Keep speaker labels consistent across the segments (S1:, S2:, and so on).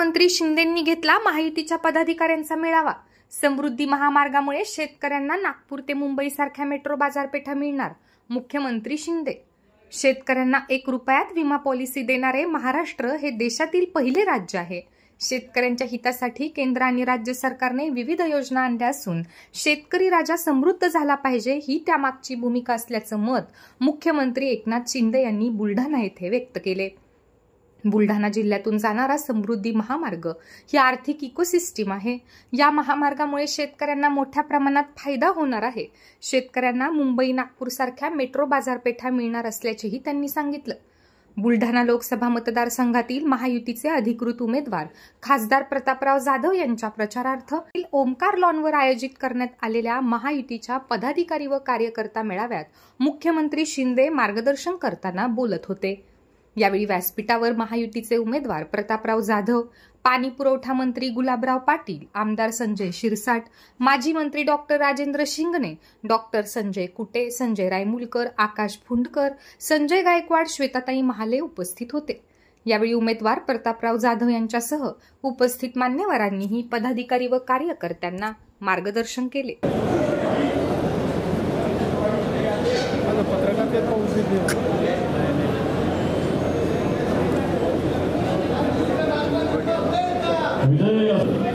S1: मुख्यमंत्री शिंदेंनी घेतला महायुतीच्या पदाधिकाऱ्यांचा मेळावा। समृद्धी महामार्गामुळे शेतकऱ्यांना नागपूर ते मुंबई सारख्या मेट्रो बाजारपेठा मिळणार। मुख्यमंत्री शिंदे। शेतकऱ्यांना 1 रुपयात विमा पॉलिसी देणारे महाराष्ट्र हे देशातील पहिले राज्य आहे। शेतकऱ्यांच्या हितासाठी केंद्र आणि राज्य सरकारने विविध योजना आणल्या असून शेतकरी राजा समृद्ध झाला पाहिजे ही त्यामागची भूमिका असल्याचं मत मुख्यमंत्री एकनाथ शिंदे यांनी बुलढाणा येथे व्यक्त केले। बुलढाणा जिल्ह्यातून जाणारा समृद्धी महामार्ग ही आर्थिक इकोसिस्टीम आहे। या महामार्गामुळे शेतकऱ्यांना मोठ्या प्रमाणात फायदा होणार आहे। शेतकऱ्यांना मुंबई नागपूर सारख्या मेट्रो बाजारपेठा मिळणार असल्याचेही त्यांनी सांगितलं। बुलढाणा लोकसभा मतदारसंघातील महायुतीचे अधिकृत उमेदवार खासदार प्रतापराव जाधव यांच्या प्रचारार्थ ओमकार लॉनवर आयोजित करण्यात आलेल्या महायुतीच्या पदाधिकारी व कार्यकर्ता मेळाव्यात मुख्यमंत्री शिंदे मार्गदर्शन करताना बोलत होते। यावेळी व्यासपीठावर महायुतीचे उमेदवार प्रतापराव जाधव, पाणी पुरवठा मंत्री गुलाबराव पाटील, आमदार संजय शिरसाट, माजी मंत्री डॉक्टर राजेंद्र शिंगणे, डॉक्टर संजय कुटे, संजय रायमुलकर, आकाश फुंडकर, संजय गायकवाड, श्वेताताई महाले उपस्थित होते। यावेळी उमेदवार प्रतापराव जाधव यांच्यासह उपस्थित मान्यवरांनीही पदाधिकारी व कार्यकर्त्यांना मार्गदर्शन केले।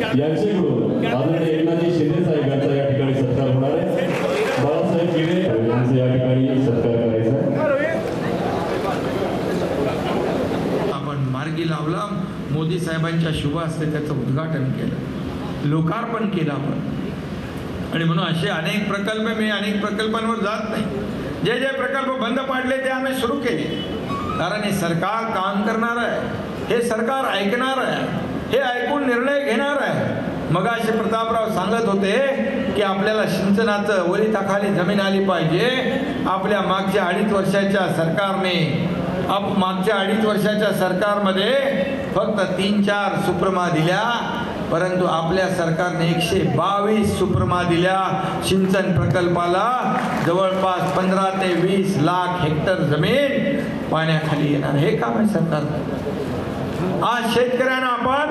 S2: यांच्याकडून आदरणीय एकनाथजी शिंदे साहेब यांचा या ठिकाणी सत्कार होणार आहे। बाळासाहेब गिरे यांचा या ठिकाणी सत्कार करायचा आहे।
S3: आपण मार्गी लावला, मोदी साहेबांच्या शुभ हस्ते त्याचं उद्घाटन केलं, लोकार्पण केलं आपण। आणि म्हणून असे अनेक प्रकल्प, मी अनेक प्रकल्पांवर जात नाही, जे जे प्रकल्प बंद पाडले ते आम्ही सुरू केले, कारण हे सरकार काम करणार आहे, हे सरकार ऐकणार आहे, हे ऐकून निर्णय घेणार आहे। मग असे प्रतापराव सांगत होते की आपल्याला सिंचनाचं ओलिताखाली जमीन आली पाहिजे। आपल्या मागच्या 2.5 वर्षाच्या सरकारने मागच्या 2.5 वर्षाच्या सरकारमध्ये फक्त 3-4 सुप्रमा दिल्या, परंतु आपल्या सरकारने 122 सुप्रमा दिल्या। सिंचन प्रकल्पाला जवळपास 15 ते 20 लाख हेक्टर जमीन पाण्याखाली येणार, हे काम आहे सरकार। आज शेतकऱ्यांना आपण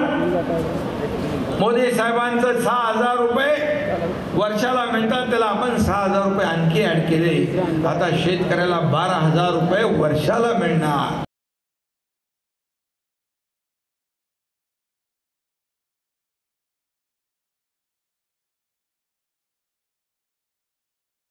S3: मोदी साहेबांचं 6,000 रुपये वर्षाला मिळतात, त्याला आपण 6,000 रुपये आणखी ऍड केले। आता शेतकऱ्याला 12,000 रुपये वर्षाला मिळणार।